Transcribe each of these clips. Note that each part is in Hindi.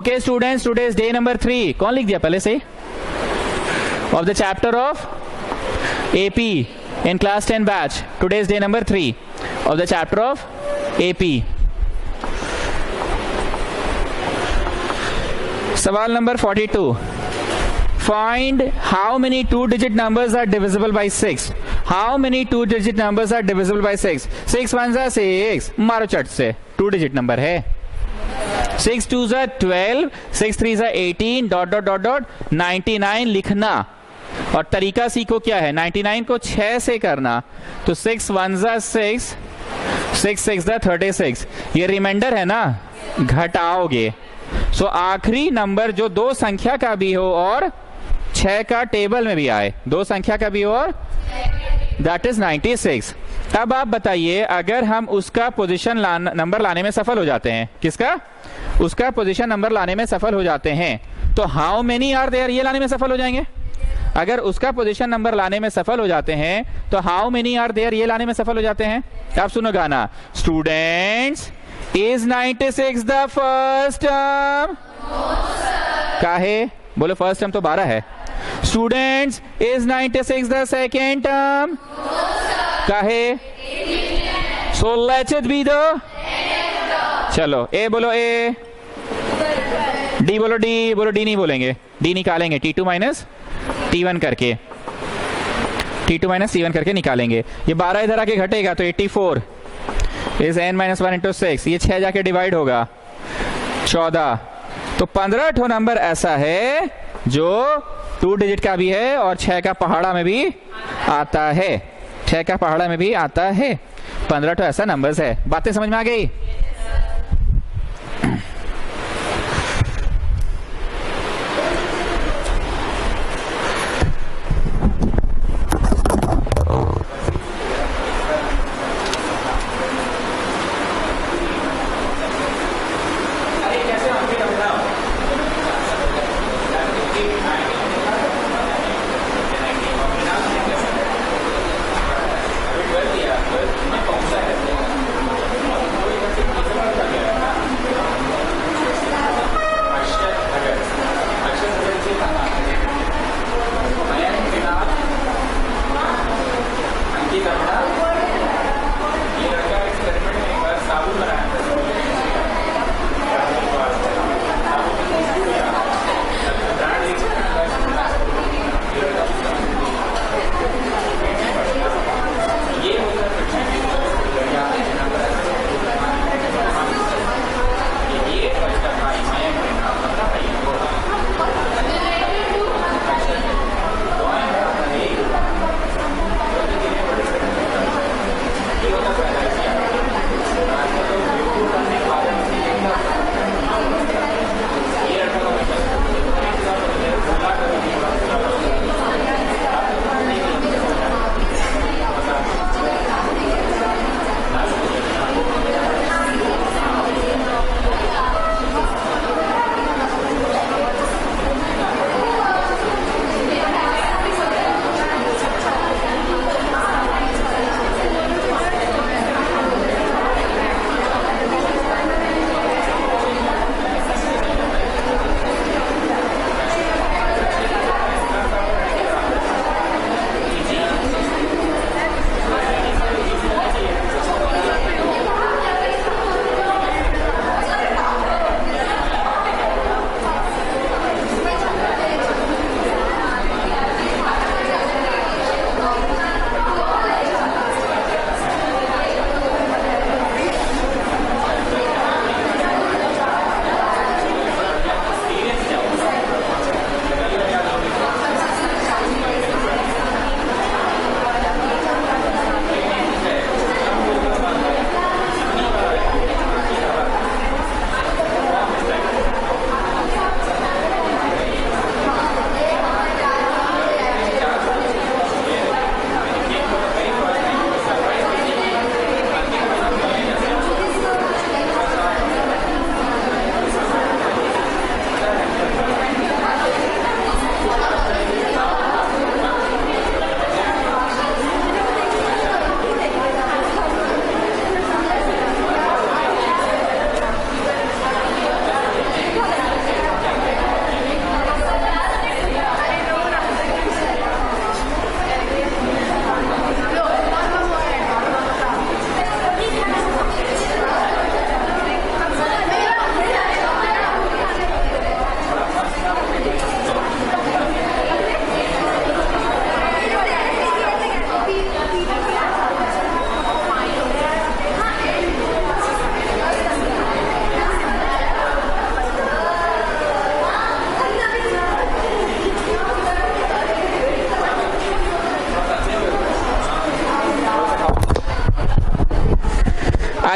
Okay students, today is day number 3. कौन लिख दिया पहले से? Of the chapter of AP in class 10 batch. Today is day number 3 of the chapter of AP. सवाल number 42. Find how many 2-digit numbers are divisible by 6. How many 2-digit numbers are divisible by 6? 6 1 जा 6. मारो चट से. 2-digit number है. 6 2 जा 12, 6 3 जा 18, डॉट डॉट डॉट डॉट 99 लिखना. और तरीका सीखो क्या है, 99 को 6 से करना. तो 6 1 जा 6, 6 6 जा 36. ये रिमाइंडर है ना, घटाओगे. सो आखिरी नंबर जो दो संख्या का भी हो और 6 का टेबल में भी आए, दो संख्या का भी हो और दैट इज 96. अब आप बताइए, अगर हम उसका पोजीशन नंबर लाने में सफल हो जाते हैं, किसका? उसका पोजीशन नंबर लाने में सफल हो जाते हैं, तो हाउ मेनी आर देयर, ये लाने में सफल हो जाएंगे. अगर उसका पोजीशन नंबर लाने में सफल हो जाते हैं तो हाउ मेनी आर देयर, ये लाने में सफल हो जाते हैं. आप सुनो गाना. Students, is 96 the first term? काहे? बोलो फर्स्ट टर्म तो 12 है. Students, is 96 the second term? काहे? So let's it be the. चलो ए बोलो ए, डी बोलो डी. बोलो डी नहीं बोलेंगे, डी निकालेंगे T2 माइनस T1 करके, T2 माइनस T1 करके निकालेंगे. ये 12 इधर आके घटेगा तो 84 इज n माइनस 1 इंटू 6. ये 6 जाके डिवाइड होगा 14. तो 15 ठो नंबर ऐसा है जो 2 डिजिट का भी है और 6 का पहाड़ा में भी आता है. 6 का पहाड़ा में भी आता है. 15 ठो ऐसा नंबर्स है. बातें समझ में आ गई?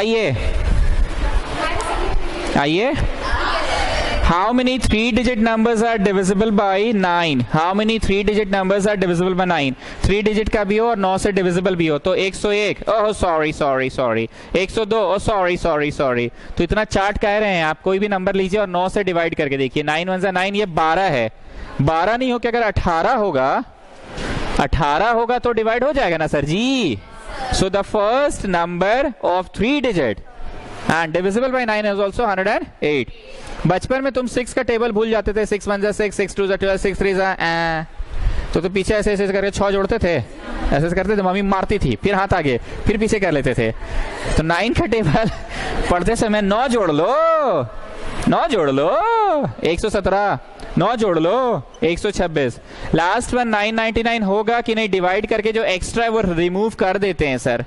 आइए आइए, how many 3 digit numbers are divisible by 9? How many 3 digit numbers are divisible by 9? 3 digit का भी हो और 9 से डिविजिबल भी हो। तो 101, oh sorry sorry sorry, 102, oh sorry sorry sorry. तो इतना चार्ट कह रहे हैं आप, कोई भी नंबर लीजिए और 9 से डिवाइड करके देखिए। 9 1 9, ये 12 है। 12 नहीं हो के अगर 18 होगा, 18 होगा तो डिवाइड हो जाएगा ना सर जी। So the first number of 3 digit and divisible by 9 is also 108। बचपन में तुम 6 का टेबल भूल जाते थे, 6 1 6, 6 2 12, 6 3 तो पीछे ऐसे ऐसे करके 6 जोड़ते थे, ऐसे करते थे, मम्मी मारती थी, फिर हाथ आगे, फिर पीछे कर लेते थे। तो 9 का टेबल पढ़ते समय 9 जोड़ लो, 9 जोड़ लो, 117, 9 जोड़ लो, 126। लास्ट वन 999 होगा कि नहीं? डिवाइड करके जो एक्स्ट्रा है वो रिमूव कर देते हैं सर,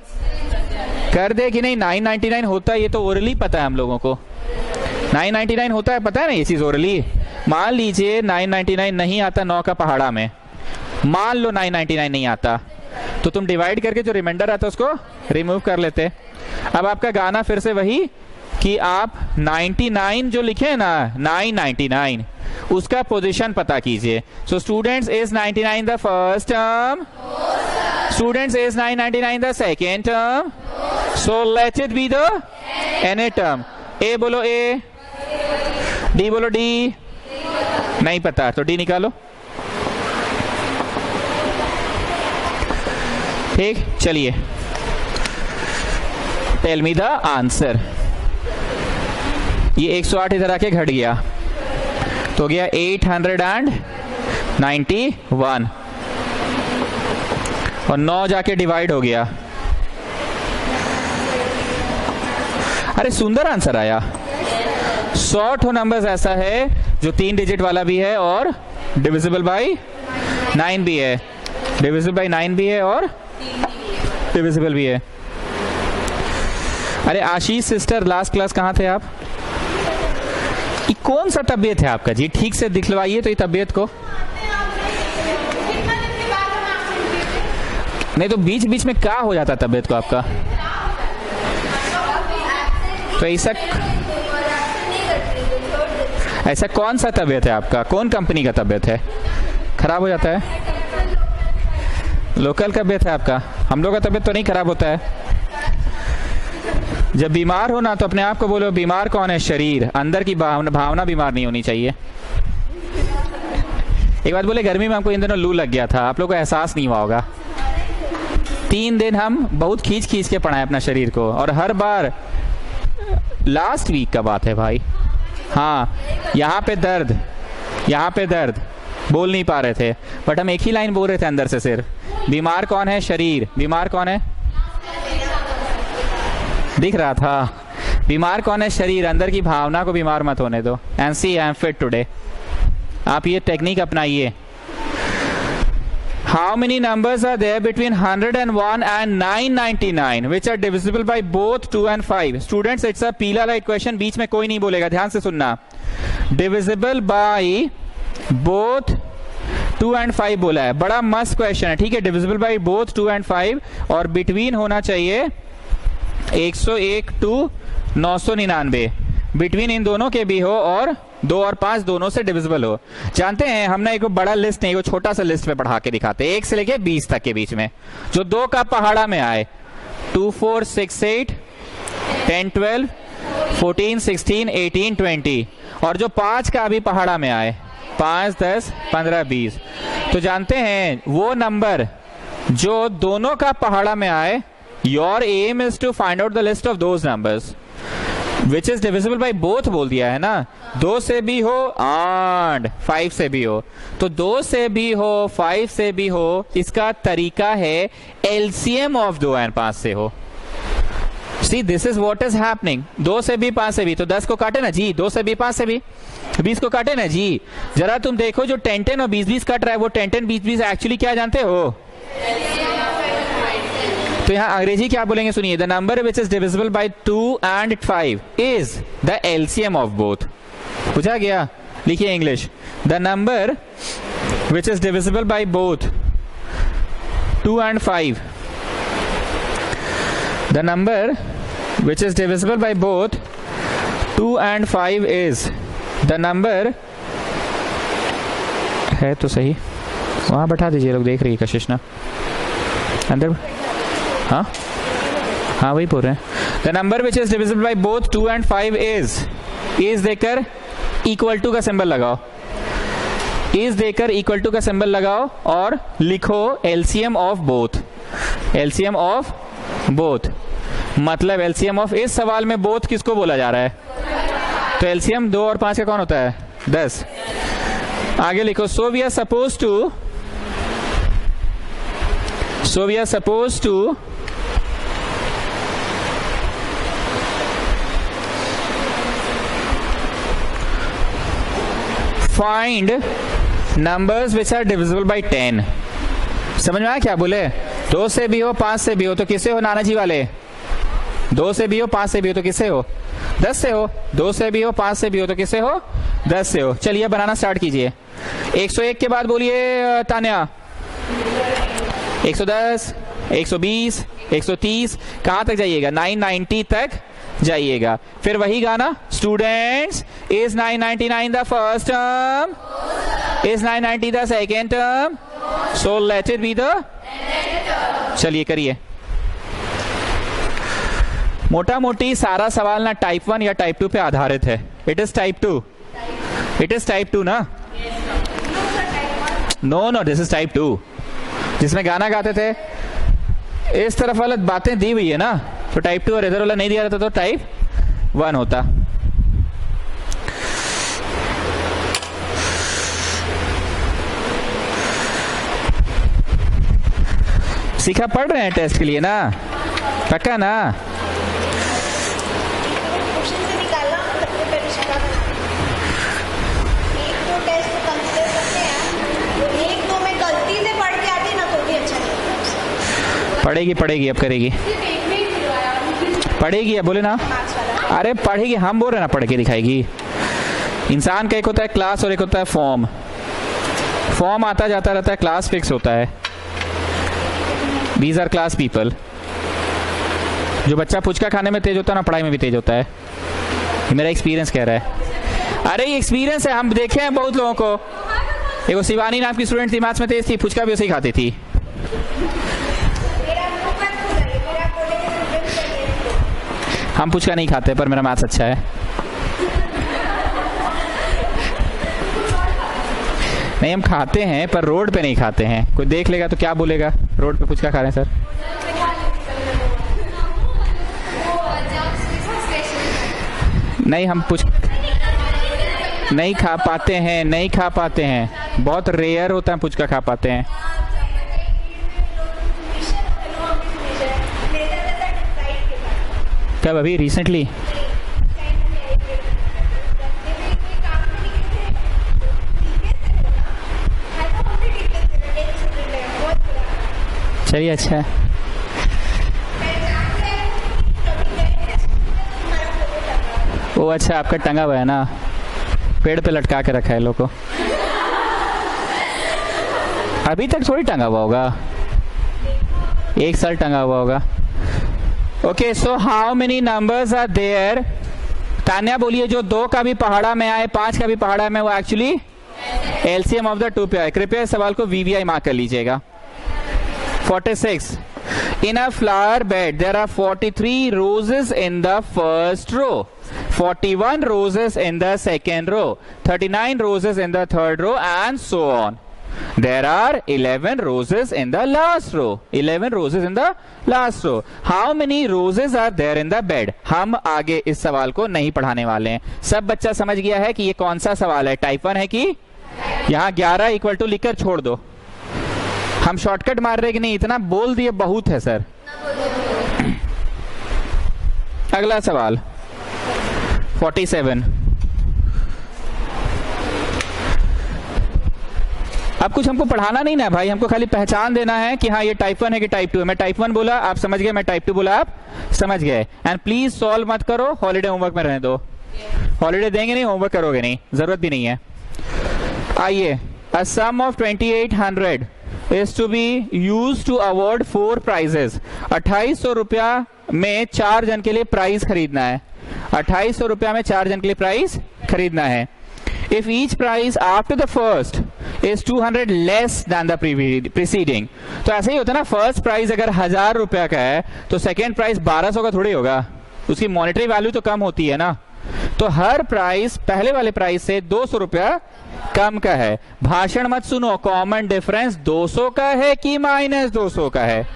कर दे कि नहीं? 999 होता है, ये तो ओरली पता है हम लोगों को। 999 होता है, पता है ना ये चीज ओरली। मान लीजिए 999 नहीं आता 9 का पहाड़ा में, मान लो 999 नहीं आता, तो तुम डिवाइड करके जो रिमाइंडर आता है उसको रिमूव कर लेते। अब आपका गाना फिर से वही कि आप 99 जो लिखे ना, 999 उसका पोजीशन पता कीजिए। So students, is 99 the first term? Students, is 999 the second term? So let it be the n term. A बोलो ए, डी बोलो डी, नहीं पता तो डी निकालो। ठीक, चलिए टेल मी द आंसर। ये 108 इधर आके घट गया तो हो गया 891 और 9 जाके डिवाइड हो गया। अरे सुंदर आंसर आया। 100 ठो नंबर्स ऐसा है जो 3 डिजिट वाला भी है और डिविजिबल बाई 9 भी है, डिविजिबल बाई 9 भी है और डिविजिबल भी है। अरे आशीष सिस्टर, लास्ट क्लास कहाँ थे आप? ये कौन सा तबीयत है आपका जी? ठीक से दिखलवाइए तो ये तबीयत को, नहीं तो बीच बीच में क्या हो जाता है तबीयत को आपका? तो ऐसा कौन सा तबीयत है आपका? कौन कंपनी का तबीयत है? खराब हो जाता है? लोकल तबीयत है आपका? हम लोग का तबीयत तो नहीं खराब होता है। जब बीमार हो ना तो अपने आप को बोलो बीमार कौन है? शरीर, अंदर की भावना बीमार नहीं होनी चाहिए। एक बात बोले, गर्मी में हमको इन दिनों लू लग गया था, आप लोग को एहसास नहीं हुआ होगा। 3 दिन हम बहुत खींच खींच के पढ़ाए अपना शरीर को, और हर बार लास्ट वीक का बात है भाई। हाँ, यहाँ पे दर्द, यहाँ पे दर्द, बोल नहीं पा रहे थे, बट हम एक ही लाइन बोल रहे थे अंदर से सिर्फ, बीमार कौन है? शरीर। बीमार कौन है? दिख रहा था। बीमार कौन है? शरीर। अंदर की भावना को बीमार मत होने दो। And see I am fit today. आप ये टेक्निक अपनाइए। How many numbers are there between 101 and 999 which are divisible by both 2 and 5? Students, it's a पीला लाइट क्वेश्चन, बीच में कोई नहीं बोलेगा, ध्यान से सुनना। Divisible by both 2 and 5 बोला है, बड़ा मस्त क्वेश्चन है, ठीक है। Divisible by both 2 and 5 और बिटवीन होना चाहिए 101 to 999, बिटवीन इन दोनों के भी हो और 2 और 5 दोनों से डिविजिबल हो। जानते हैं हमने एक बड़ा लिस्ट नहीं, वो छोटा सा लिस्ट में पढ़ा के दिखाते हैं, 1 से लेके 20 तक के बीच में, जो 2 का पहाड़ा में आए, 2 4 6 8 10 12 14 16 18 20, और जो 5 का भी पहाड़ा में आए, 5 10 15 20। तो जानते हैं वो नंबर जो दोनों का पहाड़ा में आए, your aim is to find out the list of those numbers which is divisible by both बोल दिया है ना। 2 से भी हो एंड 5 से भी हो, तो 2 से भी हो 5 से भी हो, इसका तरीका है एलसीएम ऑफ 2 एंड 5 से हो। See this is what is happening. 2 से भी 5 से भी, तो 10 को काटे ना जी, 2 से भी 5 से भी, 20 को काटे ना जी। जरा तुम देखो जो 10 10 और 20 20 कट रहा है, वो 10 10 20 20 एक्चुअली क्या जानते हो? तो यहां अंग्रेजी क्या बोलेंगे सुनिए, the number which is divisible by 2 and 5 is the LCM of both. बुझा गया? लिखिए English, the number which is divisible by both 2 and 5, the number which is divisible by both 2 and 5 is the number, है तो सही, वहाँ बैठा दीजिए, लोग देख रही है कशिश ना अंदर। हाँ हाँ वही बोल रहे हैं। The number which is divisible by both 2 and 5 is देकर इक्वल टू का सिंबल लगाओ, इज देकर इक्वल टू का सिंबल लगाओ और लिखो LCM of both, LCM of both. मतलब एलसीएम ऑफ, इस सवाल में बोथ किसको बोला जा रहा है, तो एलसीएम 2 और 5 का कौन होता है, 10। आगे लिखो so we are suppose to find numbers which are divisible by 10। समझ में आया क्या बोले, 2 से भी हो 5 से भी हो तो किससे हो नाना जी वाले, 2 से भी हो 5 से भी हो तो किससे हो, 10 से हो, 2 से भी हो 5 से भी हो तो किससे हो, 10 से हो। चलिए बनाना स्टार्ट कीजिए। 101 के बाद बोलिए तान्या, 110, 120, 130, कहां तक जाइएगा, 990 तक जाइएगा। फिर वही गाना, students is 999 the first term, is 990 the second term, so let it be the. चलिए करिए। मोटा मोटी सारा सवाल ना टाइप 1 या टाइप 2 पे आधारित है। It is type 2, it is type 2 ना, नो दिस इज टाइप 2 जिसमें गाना गाते थे। इस तरफ वाला बातें दी हुई है ना, तो टाइप 2 और इधर वाला नहीं दिया रहता तो टाइप 1 होता। सीखा पढ़ रहे हैं टेस्ट के लिए ना, पक्का ना। पढ़ेगी अब करेगी, पढ़ेगी अब बोले ना, अरे पढ़ेगी, हम बोल रहे ना पढ़ के दिखाएगी। इंसान का एक होता है क्लास और एक होता है फॉर्म, फॉर्म आता जाता रहता है, क्लास फिक्स होता है। These are class people. जो बच्चा पुचका खाने में तेज होता है ना, पढ़ाई में भी तेज होता है, ये मेरा एक्सपीरियंस कह रहा है। अरे ये एक्सपीरियंस है, हम देखे हैं बहुत लोगों को। एक शिवानी नाम की स्टूडेंट थी, मैथ्स में तेज थी, पुचका भी उसे ही खाती थी। हम पुचका नहीं खाते पर मेरा मैथ्स अच्छा है। नहीं हम खाते हैं पर रोड पे नहीं खाते हैं, कोई देख लेगा तो क्या बोलेगा, रोड पे पुचका खा रहे हैं सर। नहीं हम नहीं खा पाते हैं, नहीं खा पाते हैं, बहुत रेयर होता है पुचका खा पाते हैं। कब, अभी रिसेंटली? चलिए अच्छा है। वो अच्छा आपका टंगा हुआ है ना, पेड़ पे लटका के रखा है लोगों को। अभी तक थोड़ी टंगा हुआ होगा, 1 साल टंगा हुआ होगा। Okay so how many numbers are there? Tanya बोलिए, जो 2 का भी पहाड़ा में आए 5 का भी पहाड़ा में, वो एक्चुअली एलसीएम ऑफ द 2 पे आए। कृपया इस सवाल को वीवीआई मार्क कर लीजिएगा। 46 in a flower bed there are 43 roses in the first row, 41 roses in the second row, 39 roses in the third row, and so on. There are 11 roses in the last row, 11 roses in the last row. How many roses are there in the bed? हम आगे इस सवाल को नहीं पढ़ाने वाले हैं। सब बच्चा समझ गया है कि ये कौन सा सवाल है, टाइप 1 है कि यहाँ 11 इक्वल टू लिखकर छोड़ दो। हम शॉर्टकट मार रहे कि नहीं, इतना बोल दिए बहुत है सर। अगला सवाल 47। अब कुछ हमको पढ़ाना नहीं ना भाई, हमको खाली पहचान देना है कि हाँ ये टाइप 1 है कि टाइप 2 है। मैं टाइप 1 बोला आप समझ गए, मैं टाइप 2 बोला आप समझ गए। एंड प्लीज सॉल्व मत करो, हॉलीडे होमवर्क में रहने दो। हॉलीडे देंगे नहीं, होमवर्क करोगे नहीं, जरूरत भी नहीं है। आइए, a sum of 2800 is to be used to award 4 prizes। 2800 रुपया में 4 जन के लिए प्राइस खरीदना है, 2800 रुपया में 4 जन के लिए प्राइस खरीदना है। If each price after the first is 200 less than the preceding, तो ऐसे ही होता है ना, फर्स्ट प्राइस अगर 1000 रुपया का है तो सेकेंड प्राइस 1200 का थोड़ी होगा, उसकी मॉनेटरी वैल्यू तो कम होती है ना। तो हर प्राइस पहले वाले प्राइस से 200 रुपया कम का है। भाषण मत सुनो, कॉमन डिफरेंस 200 का है कि माइनस 200 का है।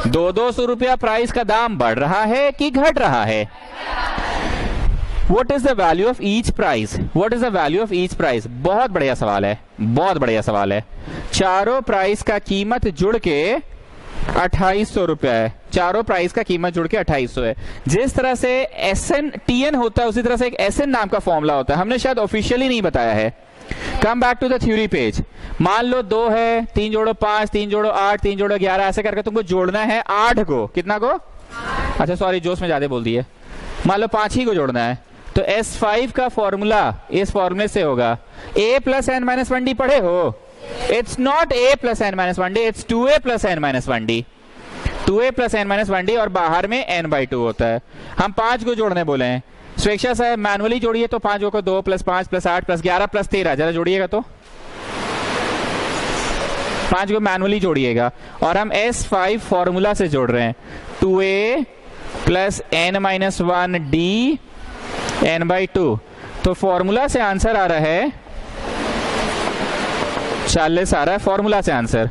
200 रुपया प्राइस का दाम बढ़ रहा है कि घट रहा है। What is the value of each price? What is the value of each price? बहुत बढ़िया सवाल है, बहुत बढ़िया सवाल है। चारों प्राइस का कीमत जुड़ के 2800 रुपया है, चारों प्राइस का कीमत जुड़ के 2800 है। जिस तरह से SN TN होता है उसी तरह से एक SN नाम का फॉर्मूला होता है, हमने शायद ऑफिशियली नहीं बताया है। Come back to the theory page. मान लो 2 है, 3 जोड़ो 5, 3 जोड़ो 8, 3 जोड़ो 11, ऐसे करके तुमको जोड़ना है 8 को। कितना को? अच्छा सॉरी, जोश में ज्यादा बोल दिए। मान लो 5 ही को जोड़ना है, तो S5 का फॉर्मूला इस फॉर्मूले से होगा a plus n minus 1d। पढ़े हो? It's not a plus n minus 1d, it's 2a plus n minus 1d। 2a plus n minus 1d और बाहर में n/2 होता है। हम 5 को जोड़ने बोले हैं। स्वेच्छा साहब मैनुअली जोड़िए तो 5 को 2 प्लस 5 प्लस 8 प्लस 11 प्लस 13, जरा जोड़िएगा तो 5 को मैनुअली जोड़िएगा। और हम S5 फॉर्मूला से जोड़ रहे हैं, 2a plus n minus 1d n/2। तो फॉर्मूला से आंसर आ रहा है 40 आ रहा है, फॉर्मूला से आंसर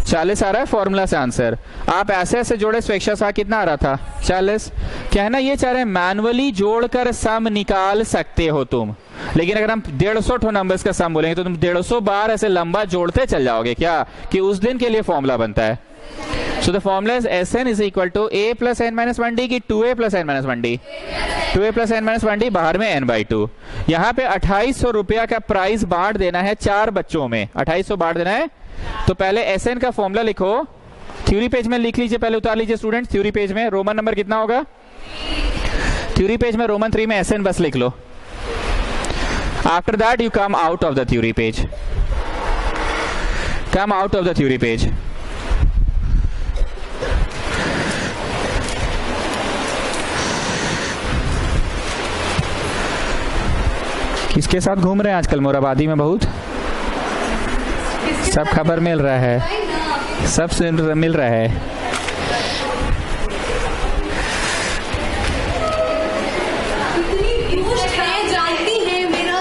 40 आ रहा है, फॉर्मूला से आंसर। आप ऐसे ऐसे जोड़े, स्वेच्छा सा कितना आ रहा था? 40। कहना ये चाह रहे हैं मैनुअली जोड़कर सम निकाल सकते हो तुम, लेकिन अगर हम 150 नंबर्स का सम बोलेंगे तो तुम 150 बार ऐसे लंबा जोड़ते चल जाओगे क्या, कि उस दिन के लिए फॉर्मूला बनता है। So the formula is Sn is equal to a plus n minus 1d की 2a plus n minus 1d, 2a plus n minus 1d बाहर में n/2। यहाँ पे 2800 रुपया का प्राइस बांट देना है 4 बच्चों में, 2800 बांट देना है। तो पहले Sn का फॉर्मूला लिखो, थ्योरी पेज में लिख लीजिए, पहले उतार लीजिए स्टूडेंट। थ्योरी पेज में रोमन नंबर कितना होगा? थ्योरी पेज में रोमन 3 में Sn बस लिख लो। After that you come out of the theory page, come out of the theory page. किसके साथ घूम रहे हैं आजकल मोराबादी में? बहुत सब खबर मिल रहा है, सब मिल रहा है। जानती है मेरा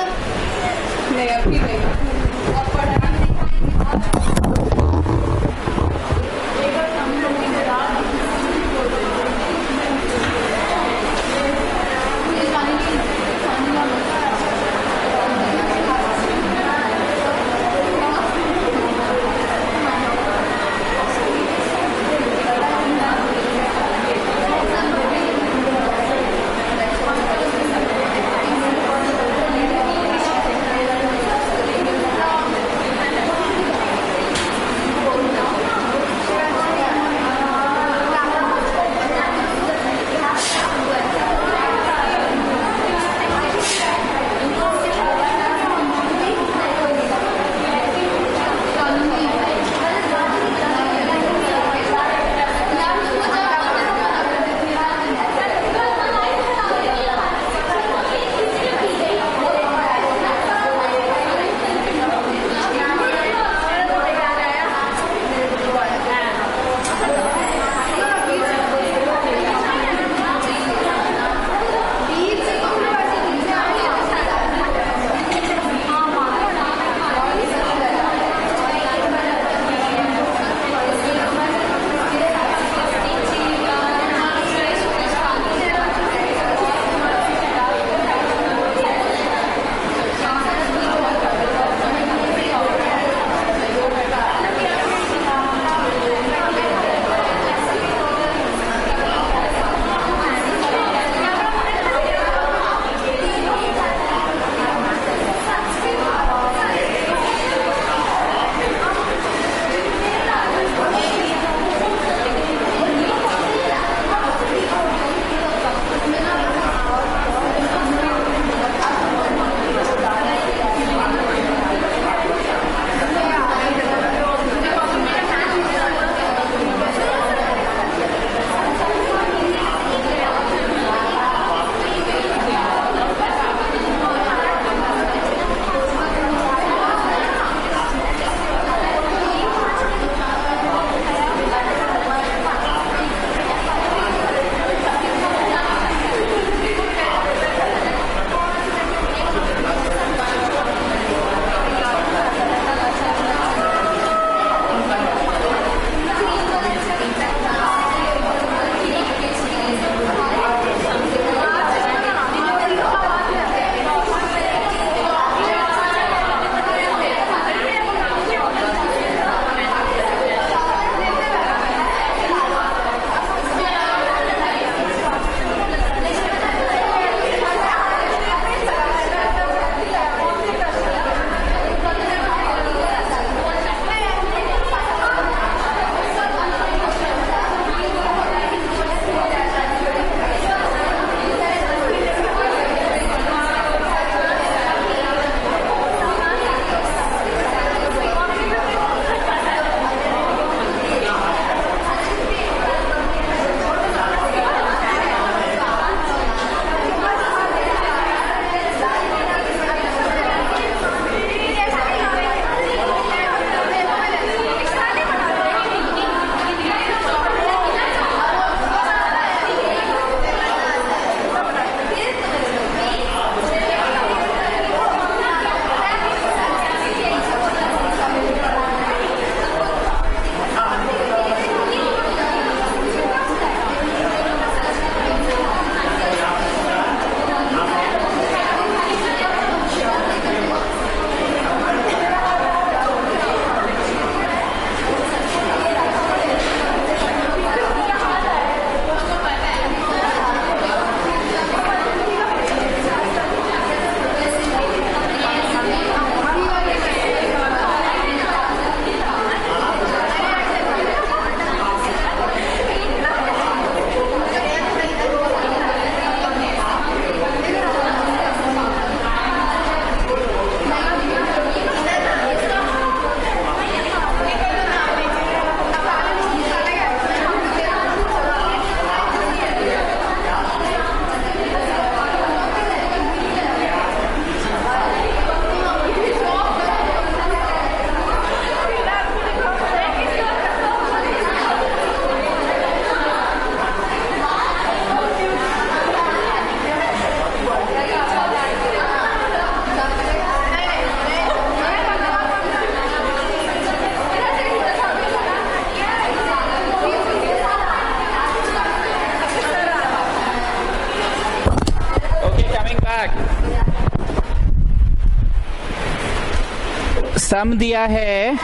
सम दिया है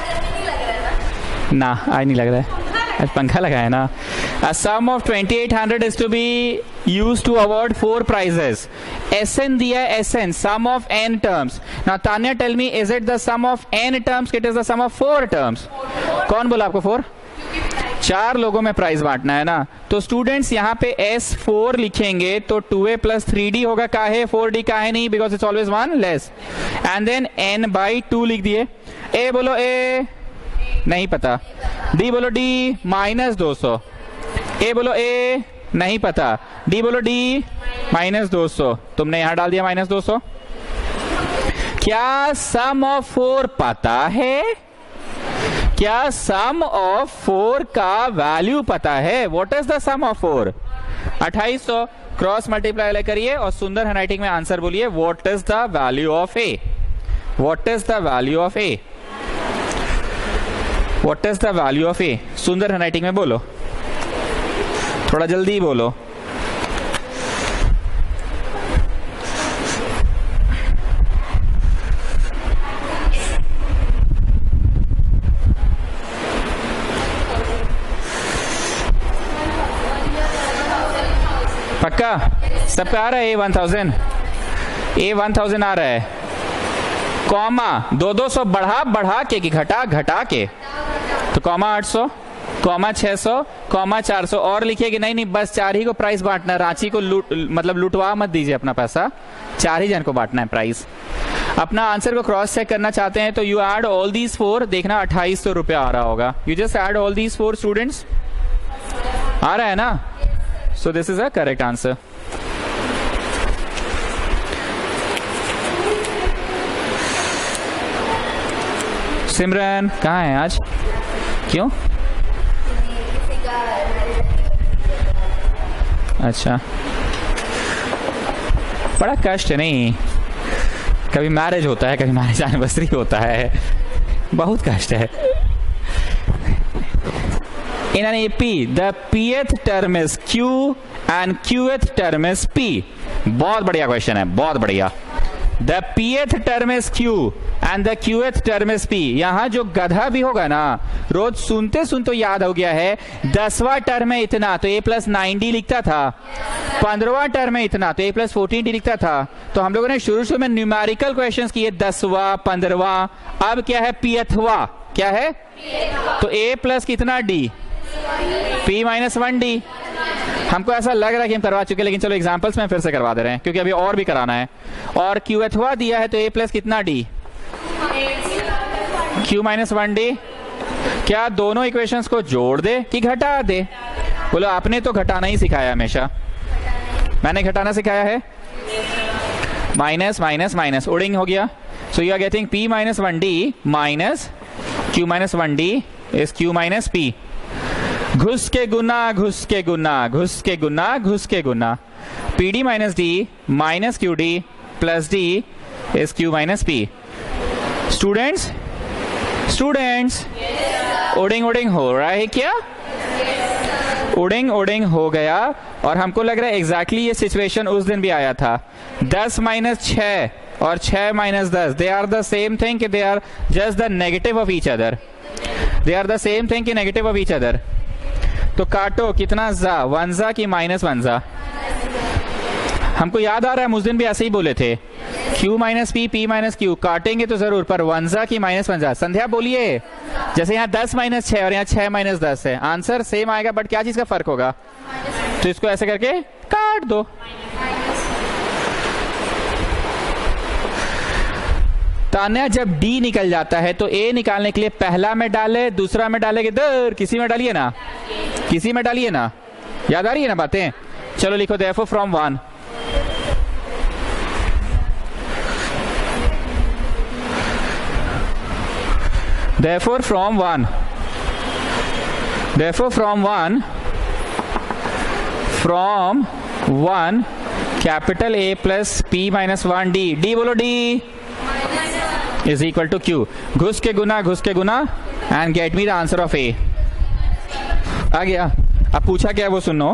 ना, आज नहीं लग रहा है, आज पंखा लगा है ना. A sum of 2800 is to be used to award 4 prizes. SN दिया है, SN sum of n terms. Now Tanya, tell me, is it the sum of n terms? It is the sum of 4 terms. कौन बोला आपको 4? 4 लोगों में प्राइज बांटना है ना. तो स्टूडेंट्स यहाँ पे S4 लिखेंगे तो 2a plus 3d होगा. काहे 4d काहे नहीं? Because it's always 1 less. And then n by 2 लिख दिए. a बोलो a, नहीं पता. d बोलो d -200. a बोलो a, नहीं पता. d बोलो d -200. तुमने यहां डाल दिया -200. क्या सम ऑफ 4 पता है? क्या सम ऑफ 4 का वैल्यू पता है? What is the sum of 4? 2800. Cross multiply करिए और सुंदर हैंडराइटिंग में आंसर बोलिए. What is the value of A? What is the value of A? What is the value of A? सुंदर हैंडराइटिंग में बोलो, थोड़ा जल्दी बोलो. पक्का सबका आ रहा है? A1000 A1000 आ रहा है. कॉमा 200 बढ़ा के कि घटा के? तो कॉमा 800, कॉमा 600, कॉमा 400. और लिखिए कि नहीं बस 4 ही को प्राइस बांटना. रांची को लुटवा मत दीजिए अपना पैसा. 4 ही जन को बांटना है प्राइस. अपना आंसर को क्रॉस चेक करना चाहते हैं तो यू ऐड ऑल दीज 4. देखना 2800 रुपया आ रहा होगा. You just add all these 4 students. आ रहा है ना? So this is a correct answer. Simran कहाँ है आज? क्यों? अच्छा, बड़ा कष्ट है नहीं? कभी मैरिज होता है, कभी मैरिज एनिवर्सरी होता है, बहुत कष्ट है. In an AP, the pth term is Q and qth term is P. बहुत बढ़िया क्वेश्चन है, बहुत बढ़िया. The pth term is Q and the qth term is P. यहाँ जो गधा भी होगा ना, रोज सुनते सुनते याद हो गया है. 10वां टर्म है इतना तो a plus 9d लिखता था. 15वां टर्म है इतना तो a plus 14d लिखता था. तो हम लोगों ने शुरू में न्यूमेरिकल क्वेश्चंस किए. 10वां, 15वां. अब क्या है? pthवा. क्या है? तो a plus कितना d? p minus 1d. हमको ऐसा लग रहा है कि हम करवा चुके, लेकिन चलो एग्जांपल्स में फिर से करवा दे रहे हैं क्योंकि अभी और भी कराना है. और qthवा दिया है तो a प्लस कितना d? q minus 1d. क्या दोनों इक्वेशंस को जोड़ दे कि घटा दे? बोलो, आपने तो घटाना ही सिखाया हमेशा. मैंने घटाना सिखाया है. माइनस माइनस माइनस उड़िंग हो गया. So you are getting p minus 1d minus q minus 1d is q minus p. घुस के गुना, घुस के गुना, घुस के गुना, घुस के गुना. pd minus d minus qd plus d is q minus p. Students, students, उड़िंग उड़िंग हो रहा है क्या? उड़िंग उड़िंग हो गया. और हमको लग रहा है एग्जैक्टली ये सिचुएशन उस दिन भी आया था. 10 माइनस 6 और 6 minus 10, they are the same thing कि they are just the negative of each other. They are the same thing कि नेगेटिव ऑफ ईच अदर. तो काटो, कितना जा? 1 जा कि माइनस 1 जा? हमको याद आ रहा है उस दिन भी ऐसे ही बोले थे. q minus p, p minus q. काटेंगे तो जरूर, पर 1 जा कि माइनस 1 जा? संध्या बोलिए. जैसे यहाँ 10 माइनस 6 और यहाँ 6 माइनस 10 है, आंसर सेम आएगा बट क्या चीज का फर्क होगा? तो इसको ऐसे करके काट दो. तान्या, जब d निकल जाता है तो a निकालने के लिए पहला में डाले, दूसरा में डाले, किधर? किसी में डालिए ना, किसी में डालिए ना. याद आ रही है ना बातें? चलो लिखो therefore from 1. Therefore from 1. Therefore from 1. From 1 capital A plus P minus 1D. D बोलो D is equal to Q. घुस के गुना and get me the answer of A. आ गया. अब पूछा क्या वो सुनो.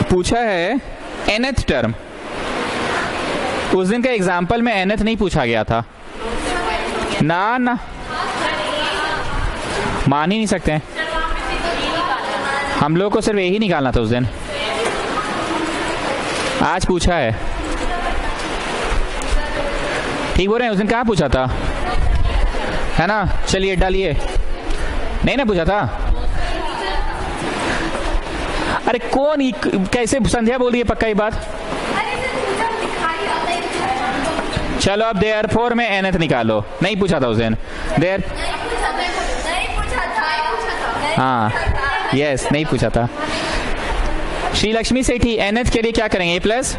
पूछा है nth टर्म. उस दिन का एग्जाम्पल में nth नहीं पूछा गया था. ना ना, मान ही नहीं सकते हैं। हम लोग को सिर्फ यही निकालना था उस दिन, आज पूछा है। ठीक बोल रहे हैं, उस दिन कहाँ पूछा था, है ना? चलिए डालिए। नहीं ना पूछा था? अरे कौन कैसे संध्या बोल रही है? पक्का ही बात। चलो अब देयरफॉर में एनथ निकालो। नहीं पूछा था उस दिन देयर। हाँ यस, नहीं पूछा था। श्री लक्ष्मी सेठी, एनथ के लिए क्या करेंगे? ए प्लस,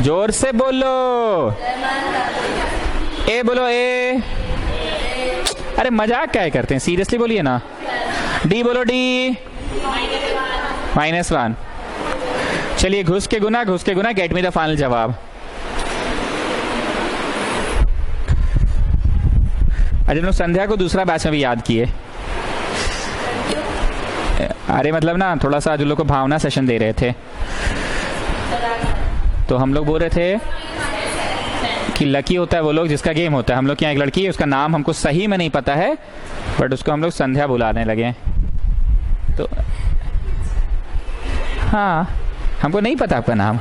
जोर से बोलो, ए बोलो, ए। अरे मजाक क्या करते हैं, सीरियसली बोलिए ना। डी बोलो, डी -1। चलिए घुस के गुना, घुस के गुना, गेट मी द फाइनल जवाब। अजय लोग संध्या को दूसरा बैच में भी याद किए। अरे मतलब ना थोड़ा सा जो लोग को भावना सेशन दे रहे थे, तो हम लोग बोल रहे थे कि लकी होता है वो लोग जिसका गेम होता है। हम लोग की यहाँ एक लड़की है, उसका नाम हमको सही में नहीं पता है, बट उसको हम लोग संध्या बुलाने लगे। तो हाँ, हमको नहीं पता आपका नाम।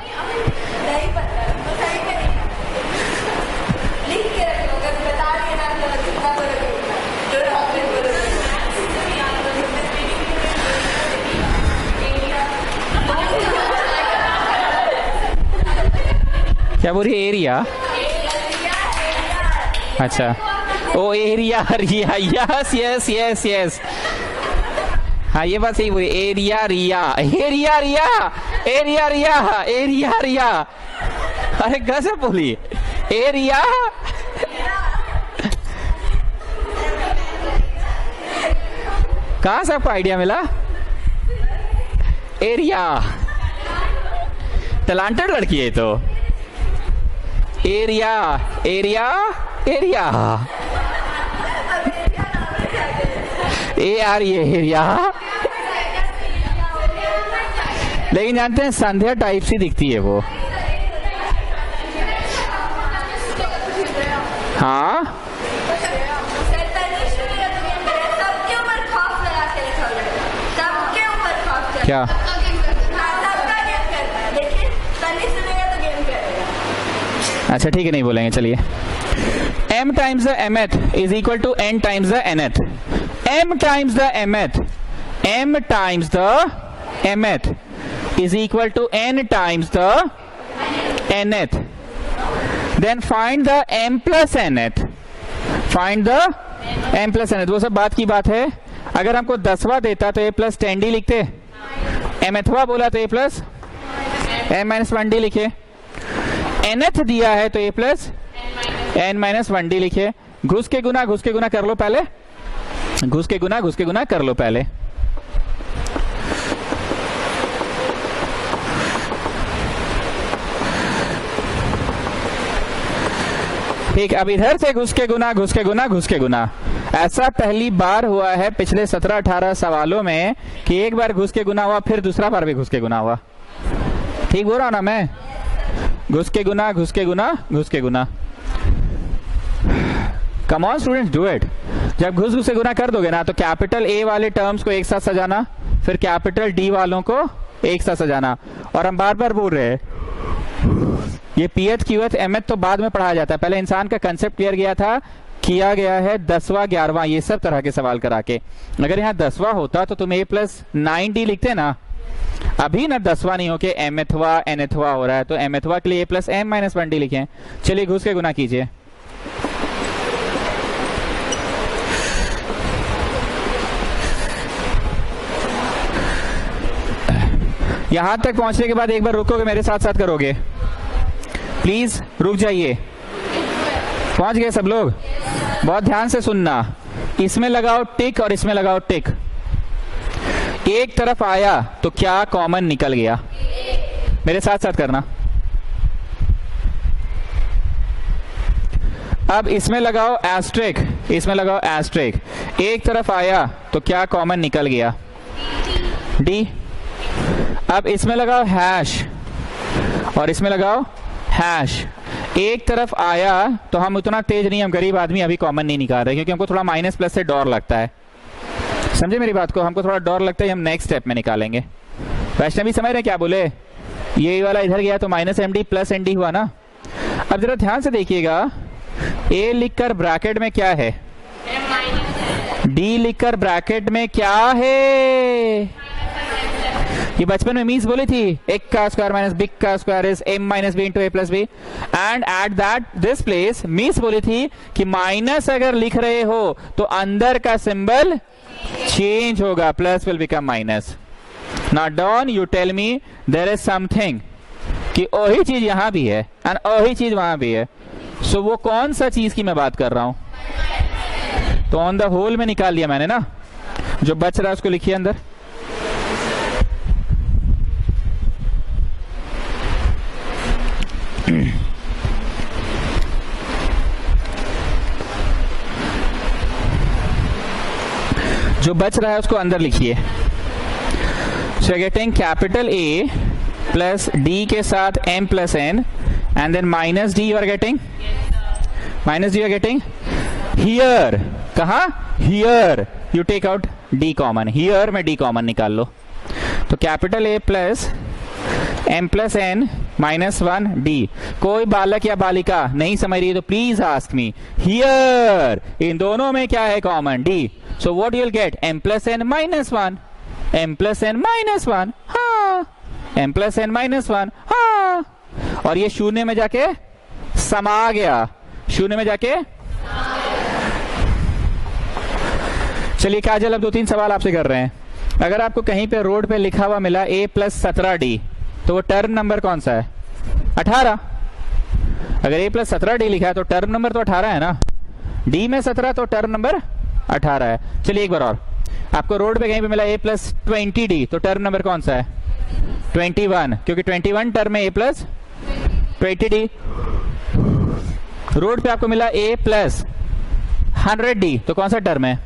क्या बोल रही है? एरिया? अच्छा, ओ एरिया, रिया, यस यस यस यस, हाँ ये बात सही बोली। एरिया रिया, एरिया रिया, एरिया रिया, एरिया रिया। अरे कैसे बोली? एरिया। कहाँ से आपको आइडिया मिला? एरिया, टैलेंटेड लड़की है तो। Area, area, area, A R ये एरिया। लेकिन जानते हैं संध्या टाइप सी दिखती है वो। हाँ क्या? अच्छा ठीक है, नहीं बोलेंगे। चलिए, m times the mth is equal to n times the nth। m times the mth, m times the mth is equal to n times the nth। Then find the m plus nth, find the m plus nth। वो सब बात की बात है। अगर हमको 10वां देता तो a प्लस 10d लिखते, mthवा बोला तो a प्लस m-1d लिखे, nth दिया है तो a प्लस n-1d लिखे। घुस के गुना, घुस के गुना कर लो पहले, घुस के गुना, घुस के गुना कर लो पहले। ठीक, अब इधर से घुस के गुना, घुस के गुना, घुस के गुना। ऐसा पहली बार हुआ है पिछले 17-18 सवालों में कि एक बार घुस के गुना हुआ, फिर दूसरा बार भी घुस के गुना हुआ। ठीक बोल रहा हूं ना मैं? घुस के गुना, घुस के गुना, घुस के गुना। Come on students, do it. जब घुस घुस के गुना कर दोगे ना, तो कैपिटल ए वाले टर्म्स को एक साथ सजाना, फिर कैपिटल डी वालों को एक साथ सजाना। और हम बार बार बोल रहे हैं, ये पीएथ क्यूएथ एमएथ तो बाद में पढ़ाया जाता है, पहले इंसान का कंसेप्ट किया गया है 10वां 11वां ये सब तरह के सवाल करा के। अगर यहाँ 10वां होता तो तुम a प्लस 9d लिखते ना। अभी ना 10वां नहीं होके mthवा nthवा हो रहा है, तो mthवा के लिए a प्लस m-1d लिखें। चलिए घुस के गुना कीजिए। यहां तक पहुंचने के बाद एक बार रुकोगे, मेरे साथ साथ करोगे प्लीज, रुक जाइए। पहुंच गए सब लोग? बहुत ध्यान से सुनना, इसमें लगाओ टिक और इसमें लगाओ टिक। एक तरफ आया तो क्या कॉमन निकल गया, मेरे साथ साथ करना। अब इसमें लगाओ एस्ट्रिक, इसमें लगाओ एस्ट्रिक। एक तरफ आया तो क्या कॉमन निकल गया, डी। अब इसमें लगाओ हैश और इसमें लगाओ हैश। एक तरफ आया तो हम उतना तेज नहीं, हम गरीब आदमी अभी कॉमन नहीं निकाल रहे क्योंकि हमको थोड़ा माइनस प्लस से डर लगता है। समझे मेरी बात को, हमको थोड़ा डर लगता है, हम नेक्स्ट स्टेप में निकालेंगे। वैष्णवी समझ रहे क्या बोले, ये वाला इधर गया तो minus m d plus n d हुआ ना। अब जरा ध्यान से देखिएगा, ए लिखकर ब्रैकेट में क्या है, डी लिखकर ब्रैकेट में क्या है। ये बचपन में मीन्स बोली थी, एक का स्क्वायर माइनस बिग का square is m minus b into a plus b, and at that this place means बोली थी कि माइनस अगर लिख रहे हो तो अंदर का सिंबल चेंज होगा, plus will become minus. Now don't you tell me there is something कि वही चीज यहां भी है एंड वही चीज वहां भी है। सो वो कौन सा चीज की मैं बात कर रहा हूं, तो ऑन द होल में निकाल लिया मैंने ना, जो बच रहा है उसको लिखिए अंदर। जो बच रहा है उसको अंदर लिखिए। So getting capital A plus D के साथ M plus N and then minus D you are getting, minus D you are getting here. कहा here you take out D common, here में डी कॉमन निकाल लो। तो capital A plus M plus N minus one D. कोई बालक या बालिका नहीं समझ रही है तो please ask me, here in दोनों में क्या है common, D. So what you will get, M plus N minus one, M plus N minus one, हाँ, M plus N minus one, हाँ, और ये शून्य में जाके समा गया, शून्य में जाके। चलिए काजल, अब 2-3 सवाल आपसे कर रहे हैं। अगर आपको कहीं पे रोड पे लिखा हुआ मिला a प्लस 17d, तो वो टर्म नंबर कौन सा है, 18। अगर a प्लस 17d लिखा है तो टर्म नंबर तो 18 है ना, d में 17 तो टर्म नंबर 18 है। चलिए एक बार और, आपको रोड पे कहीं पे मिला a प्लस 20d, तो टर्म नंबर कौन सा है, 21, क्योंकि 21 टर्म है a प्लस 20d। रोड पे आपको मिला a प्लस 100d, तो कौन सा टर्म है,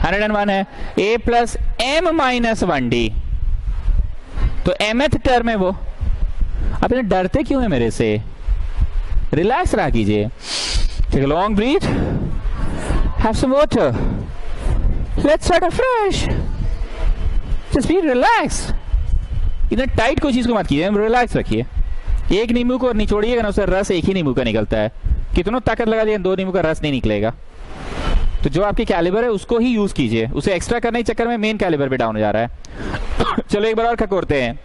101 है। a plus m minus 1d, तो mth टर्म है वो। आप इतने डरते क्यों है मेरे से, रिलैक्स रहा कीजिए। Take a long breath, have some water, let's start afresh, just be relax. इतने टाइट कोई चीज को मत कीजिए, रिलैक्स रखिए। एक नींबू को निचोड़िएगा ना, उससे रस एक ही नींबू का निकलता है। कितना ताकत लगा दिए, 2 नींबू का रस नहीं निकलेगा। तो जो आपकी कैलिबर है उसको ही यूज कीजिए, उसे एक्स्ट्रा करने के चक्कर में मेन कैलिबर भी डाउन हो जा रहा है। चलो एक बार और खकोरते हैं।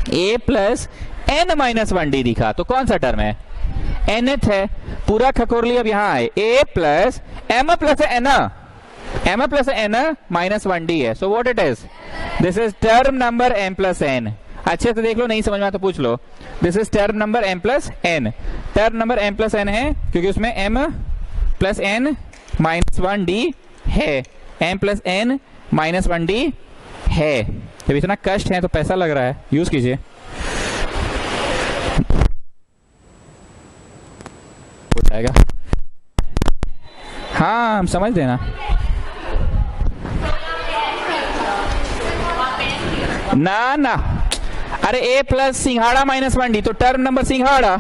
a plus N minus 1d दिखा, तो कौन सा टर्म है, nth है। पूरा खकोर लिया, अब यहाँ आए a plus m plus n, m plus n minus 1d है। So what it is, this is term number m plus n। अच्छे से देख लो, नहीं समझ में आता तो पूछ लो। This is term number m plus n। Term number m plus n है क्योंकि उसमें m plus n minus 1d है, m plus n minus 1d है। जब इतना कष्ट है तो पैसा लग रहा है, यूज कीजिए। हो जाएगा, हाँ हम समझ देना। ना ना, अरे a प्लस सिंघाड़ा माइनस 1d, तो टर्म नंबर सिंघाड़ा।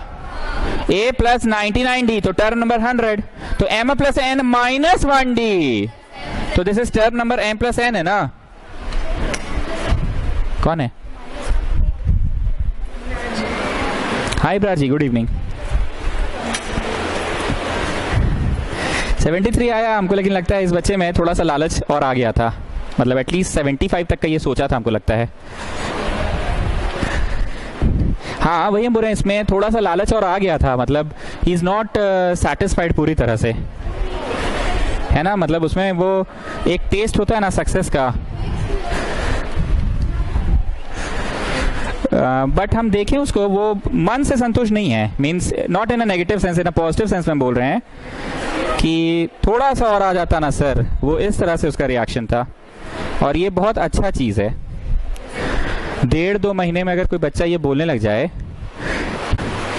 a प्लस 99d, तो टर्म नंबर 100, तो m plus n minus 1d, तो this is term number m plus n है ना। कौन है, हाय ब्रार जी, गुड इवनिंग। 73 आया हमको, लेकिन लगता है इस बच्चे में थोड़ा सा लालच और आ गया था, मतलब एटलीस्ट 75 तक का ये सोचा था हमको लगता है। हाँ वही हम बोल रहे हैं, इसमें थोड़ा सा लालच और आ गया था, मतलब ही इज नॉट सेटिस्फाइड पूरी तरह से, है ना। मतलब उसमें वो एक टेस्ट होता है ना सक्सेस का, बट हम देखें उसको, वो मन से संतुष्ट नहीं है। Means not in a negative sense, in a positive sense में बोल रहे हैं कि थोड़ा सा और आ जाता ना सर, वो इस तरह से उसका रिएक्शन था। और ये बहुत अच्छा चीज है, 1.5-2 महीने में अगर कोई बच्चा ये बोलने लग जाए।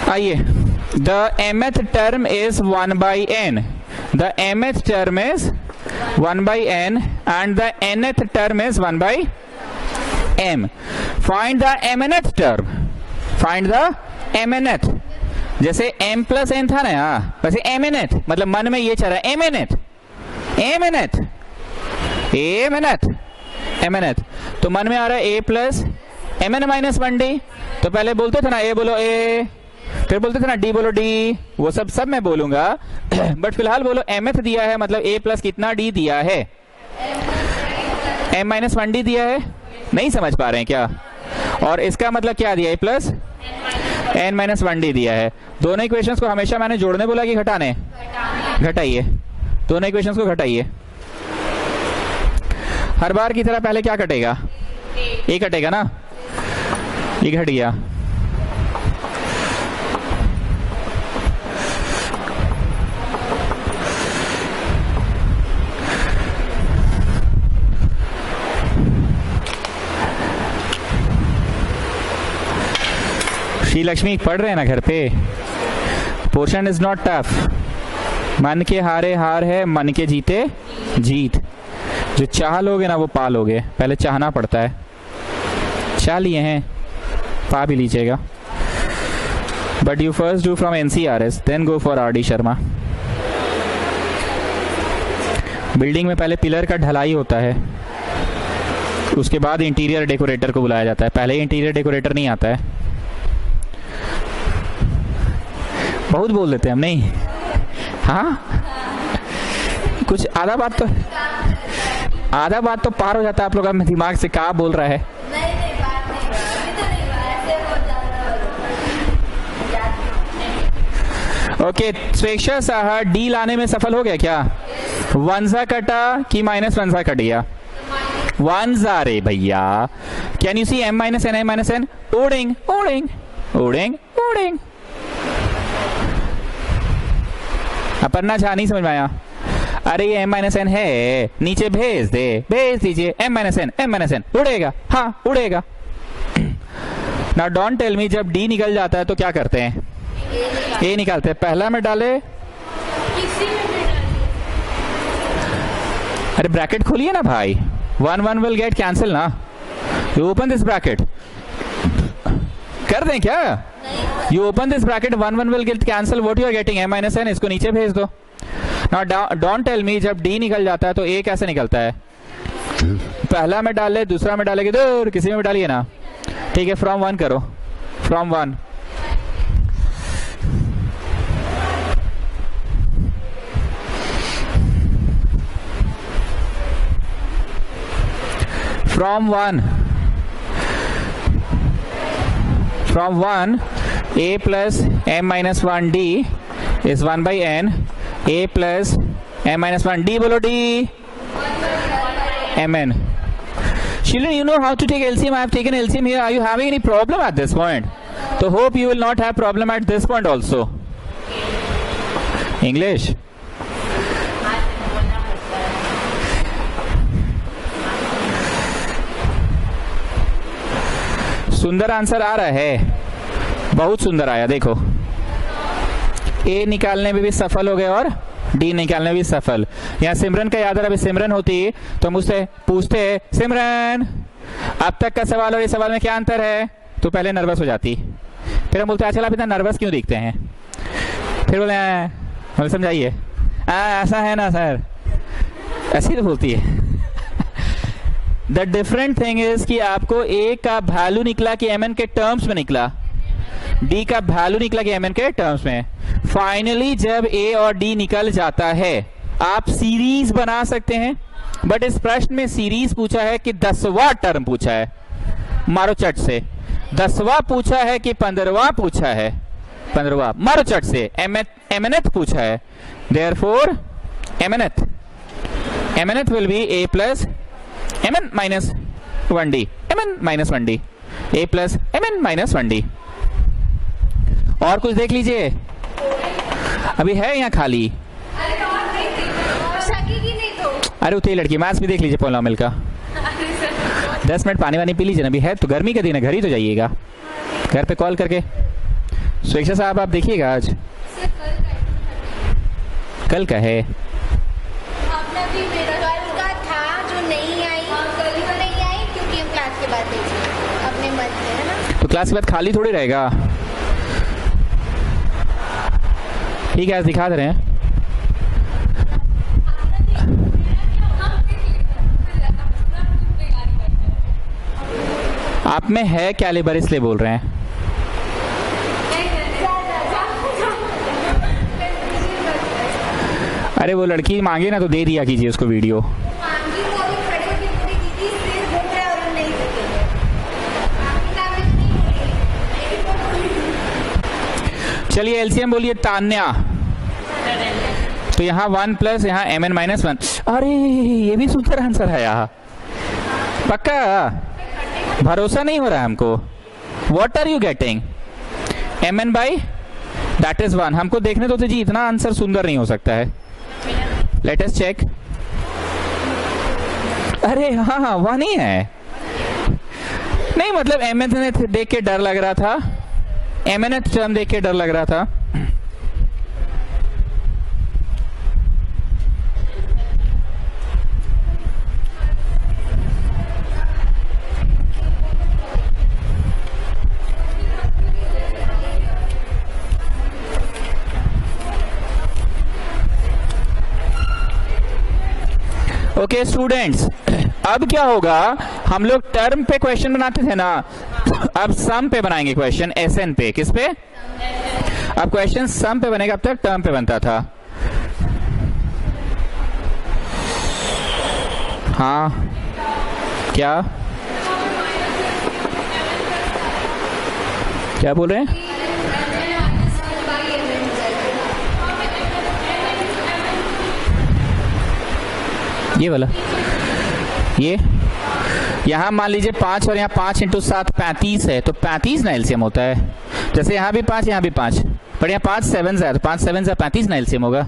आइए, the mth term is 1/n, the mth term is 1/n and the nth term is 1/m. Find the mnth term, find the mnth, जैसे m प्लस n था ना यहाँ, वैसे m n th, मतलब मन में ये चल रहा है m n th, m n th, m n th, m n th, तो मन में आ रहा है a plus m n minus 1d। तो पहले बोलते थे ना a बोलो a, फिर बोलते थे ना d बोलो d, वो सब मैं बोलूंगा बट फिलहाल बोलो mth दिया है, मतलब a प्लस कितना d दिया है, m माइनस 1d दिया है। नहीं समझ पा रहे हैं क्या? और इसका मतलब क्या दिया, a plus n minus 1d दिया है। दोनों इक्वेशंस को हमेशा मैंने जोड़ने बोला कि घटाने, घटाइए, दोनों इक्वेशंस को घटाइए। हर बार की तरह पहले क्या कटेगा, a कटेगा ना, ये घट गया। श्री लक्ष्मी पढ़ रहे हैं ना घर पे? पोर्शन इज नॉट टफ, मन के हारे हार है, मन के जीते जीत। जो चाह लोगे ना वो पा लोगे, पहले चाहना पड़ता है। चाह लिए हैं, पा भी लीजिएगा। But you first do from NCRS, then go for RD Sharma. Building में पहले पिलर का ढलाई होता है, उसके बाद इंटीरियर डेकोरेटर को बुलाया जाता है, पहले इंटीरियर डेकोरेटर नहीं आता है। बहुत बोल देते हैं हम, नहीं? हाँ, कुछ आधा बात तो पार हो जाता है आप लोग का दिमाग से, क्या बोल रहा है। ओके, स्वेच्छा साहा डी लाने में सफल हो गया क्या? वंजा कटा कि माइनस वंजा कट गया? वंजा रे भैया। Can you see m minus n, i minus n? ओडिंग ओडिंग ओडिंग ओडिंग। अपर्णा झा नहीं समझ में आया? अरे ये m माइनस n है, नीचे भेज दीजिए m माइनस n, उड़ेगा, हाँ उड़ेगा। नाउ डोंट टेल मी, जब d निकल जाता है तो क्या करते हैं? a निकालते हैं, पहला में डाले, अरे ब्रैकेट खोलिए ना भाई, 1 1 विल गेट कैंसिल ना, यू ओपन दिस ब्रैकेट, कर दें क्या? You open this bracket, 1 1 will get cancel, what you are getting m minus n, इसको नीचे भेज दो। नाउ डोंट टेल मी, जब d निकल जाता है तो a कैसे निकलता है? पहला में डाले, दूसरा में डाले, किधर किसी में डालिए ना, ठीक है। फ्रॉम 1 करो, from 1, from 1 a plus m minus 1d is 1 by n, a plus m minus 1 d, बोलो d, mn. Children, you know how to take LCM. I have taken LCM here. Are you having any problem at this point? So hope you will not have problem at this point also. English. सुंदर आंसर आ रहा है, बहुत सुंदर आया। देखो, ए निकालने में भी सफल हो गए और डी निकालने में भी सफल। यहाँ सिमरन का याद है, अभी सिमरन होती तो मुझसे पूछते सिमरन अब तक का सवाल और इस सवाल में क्या अंतर है, तो पहले नर्वस हो जाती, फिर हम बोलते अच्छा आप इतना नर्वस क्यों दिखते हैं, फिर बोले समझाइए, ऐसा है ना सर, ऐसी तो बोलती है। द डिफरेंट थिंग इज कि आपको ए का वैल्यू निकला कि एम एन के टर्म्स में निकला, डी का वैल्यू निकला कि एम एन के टर्म्स में। फाइनली जब ए और डी निकल जाता है आप सीरीज बना सकते हैं, बट इस प्रश्न में सीरीज पूछा है कि 10वां टर्म पूछा है, मारो चट से 10वां पूछा है कि 15वां पूछा है, 15वां मारो चट से एमएनथ पूछा है, therefore MNth will be A plus mn minus 1d, mn minus 1d, a plus mn minus 1d। और कुछ देख लीजिए, अभी है यहाँ खाली, अरे उतनी लड़की मैथ्स भी देख लीजिए पोलिनोमियल का। 10 मिनट पानी वानी पी लीजिए ना, अभी है तो गर्मी का दिन है, घर ही तो जाइएगा, घर पे कॉल करके। स्वेच्छा साहब आप देखिएगा आज, कल का है, तो क्लास के बाद खाली थोड़ी रहेगा। ठीक है, आज दिखा दे रहे हैं। आप में है कैलिबर इसलिए बोल रहे हैं। अरे वो लड़की मांगे ना तो दे दिया कीजिए उसको वीडियो। चलिए एलसीएम बोलिए तान्या। तो यहाँ 1 प्लस यहाँ mn माइनस 1। अरे ये भी सुंदर आंसर है यहाँ, पक्का भरोसा नहीं हो रहा है हमको। What are you getting? mn by that is 1। हमको देखने दो जी, इतना आंसर सुंदर नहीं हो सकता है। Let us check. अरे हाँ हाँ 1 ही है। नहीं मतलब mn देख के डर लग रहा था, mn टर्म देख के डर लग रहा था। ओके स्टूडेंट्स, अब क्या होगा, हम लोग टर्म पे क्वेश्चन बनाते थे ना, अब सम पे बनाएंगे क्वेश्चन, एसएन पे। किस पे? अब क्वेश्चन सम पे बनेगा, अब तक टर्म पे बनता था। हाँ क्या क्या बोल रहे हैं? ये वाला, ये यहां मान लीजिए 5 और यहाँ 5 इंटू 7 35 है, तो 35 ना एलसीएम होता है। जैसे यहाँ भी 5 यहाँ भी 5, पर यहाँ 5 7 है, तो 5 7 35 ना एलसीएम होगा।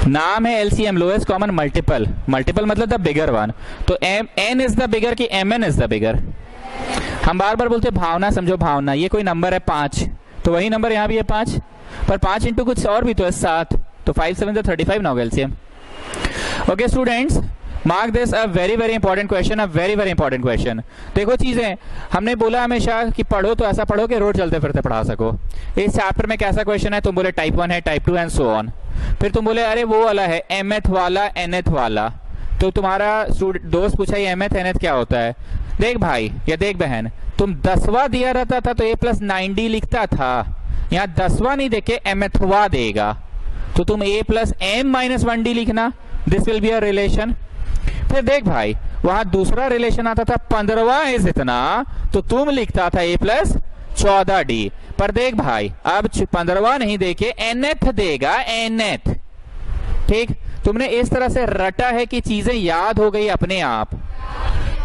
नाम है LCM, lowest common multiple. Multiple मतलब द बिगर वन। तो एन इज द बिगर कि m n is the bigger? हम बार बार बोलते भावना, समझो भावना, ये कोई नंबर है 5, तो वही नंबर यहाँ भी है 5, पर 5 इंटू कुछ और भी तो है 7, तो 5 7 35 ना होगा LCM. Okay students, mark this a very very important question, a very very important question. देखो चीजें, हमने बोला हमेशा कि पढ़ो तो ऐसा पढ़ो कि रोज चलते फिरते पढ़ा सको। इस चैप्टर में कैसा क्वेश्चन है, तुम बोले टाइप 1 है, टाइप 2 एंड सो ऑन। फिर तुम बोले अरे वो वाला है एमएथ वाला, एनएथ वाला, तो तुम्हारा दोस्त पूछा ये एमएथ एनएथ क्या होता है। देख भाई या देख बहन, तुम 10वां दिया रहता था तो ए प्लस 9d लिखता था, यहाँ 10वां नहीं देके एमएथवा देगा, तो तुम ए प्लस एम माइनस 1d लिखना, this will be a relation. फिर देख भाई, वहां दूसरा रिलेशन आता था 15वां इज इतना, तो तुम लिखता था ए प्लस 14d। पर देख भाई, अब 15वां नहीं देके nth देगा, nth। ठीक, तुमने इस तरह से रटा है कि चीजें याद हो गई अपने आप।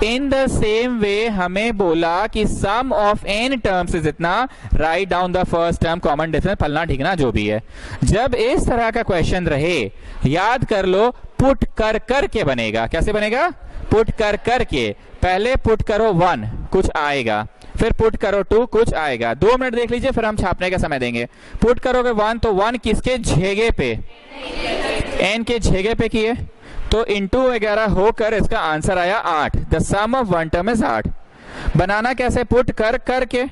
इन द सेम वे हमें बोला कि सम ऑफ n टर्म्स इज इतना, write down the first term common difference, फलना ठिकना जो भी है। जब इस तरह का क्वेश्चन रहे, याद कर लो, पुट कर कर के बनेगा। कैसे बनेगा? पुट कर कर के। पहले पुट करो 1, कुछ आएगा, फिर पुट करो 2, कुछ आएगा। 2 मिनट देख लीजिए, फिर हम छापने का समय देंगे। पुट करोगे 1, तो 1 किसके झेगे पे? n के झेगे पे किए, तो इंटू वगैरह होकर इसका आंसर आया 8। The sum of one term is 8। बनाना कैसे? पुट कर कर के।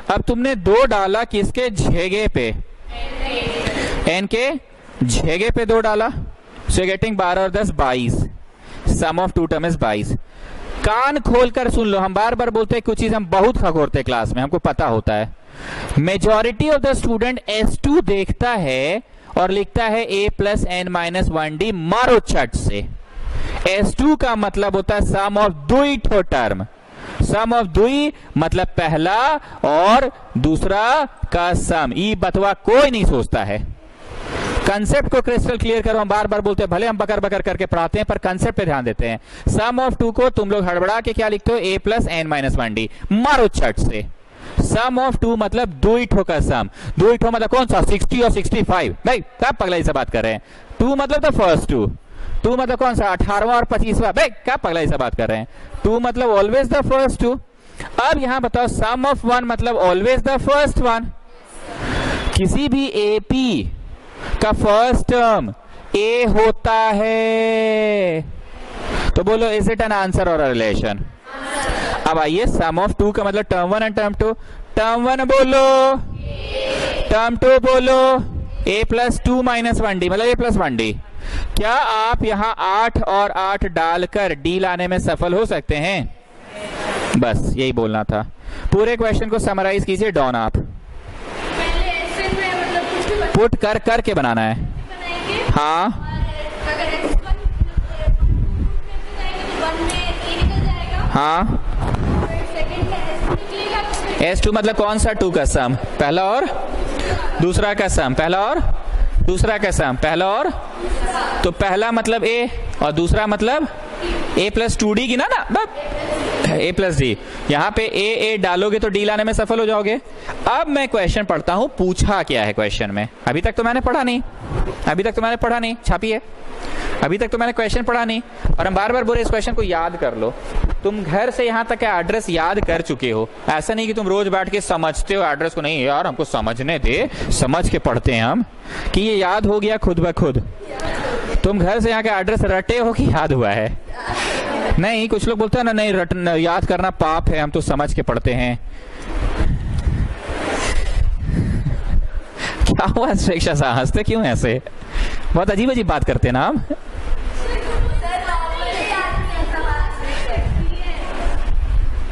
अब तुमने 2 डाला किसके झेगे पे? n के झेगे पे 2 डाला, सो गेटिंग 12 और 10 22। सम ऑफ 2 टर्म इज 22। कान खोलकर सुन लो, हम बार बार बोलते हैं कुछ चीज हम बहुत खगोरते हैं क्लास में, हमको पता होता है। Majority of the student S2 देखता है और लिखता है a plus N minus 1d, मारो चट से। S2 का मतलब होता है सम ऑफ दुई ठो टर्म। सम ऑफ दुई मतलब पहला और दूसरा का सम। ई बतवा कोई नहीं सोचता है। कंसेप्ट को क्रिस्टल क्लियर करो, हम बार बार बोलते हैं, भले हम बकर बकर करके पढ़ाते हैं पर कंसेप्ट पे ध्यान देते हैं। सम ऑफ 2 को तुम लोग हड़बड़ा के क्या लिखते हो? a plus N minus 1d, मारो चट से। सम ऑफ 2 मतलब दुई ठो का सम। दुई ठो मतलब कौन सा? 60 और 65। भाई क्या पगलाई से बात कर रहे हैं? 2 मतलब द फर्स्ट 2। 2 मतलब कौन सा? 18वां और 25वां। भाई क्या पगलाई से बात कर रहे हैं? 2 मतलब ऑलवेज द फर्स्ट 2। अब यहां बताओ, सम ऑफ 1 मतलब ऑलवेज द फर्स्ट 1। किसी भी एपी का फर्स्ट टर्म ए होता है, तो बोलो इज इट एन आंसर और रिलेशन? अब आइए, सम ऑफ 2 का मतलब टर्म 1 एंड टर्म 2। टर्म 1 बोलो, टर्म 2 बोलो, a प्लस 2 माइनस 1d मतलब a प्लस 1d। क्या आप यहां 8 और 8 डालकर d लाने में सफल हो सकते हैं? बस यही बोलना था। पूरे क्वेश्चन को समराइज कीजिए डॉन आप। पहले ऐसे में मतलब कुछ पुट कर कर के बनाना है। बनाएंगे। हाँ अगर x1 जाएंगे तो 1 में a निकल जाएगा। हाँ, फिर सेकंड में s निकलेगा तो फिर S2 मतलब कौन सा 2 का सम? पहला और दूसरा का सम। पहला और दूसरा का सम। पहला और तो पहला मतलब a और दूसरा मतलब a प्लस 2d की ना a प्लस डी। यहाँ पे a डालोगे तो d लाने में सफल हो जाओगे। अब मैं क्वेश्चन पढ़ता हूं, पूछा क्या है क्वेश्चन में। अभी तक तो मैंने पढ़ा नहीं, छापिए। अभी तक तो मैंने क्वेश्चन पढ़ा नहीं, और हम बार बार बोले इस क्वेश्चन को याद कर लो। तुम घर से यहाँ तक का एड्रेस याद कर चुके हो, ऐसा नहीं कि तुम रोज बैठ के समझते हो एड्रेस को। नहीं यार, हमको समझने दे, समझ के पढ़ते हैं हम, कि ये याद हो गया खुद ब खुद। तुम घर से यहाँ का एड्रेस रटे हो कि याद हुआ है? नहीं, कुछ लोग बोलते हैं ना, नहीं याद करना पाप है, हम तो समझ के पढ़ते हैं। क्या हुआ शिक्षा साहब, हंसते क्यों ऐसे? बहुत अजीब अजीब बात करते हैं ना हम।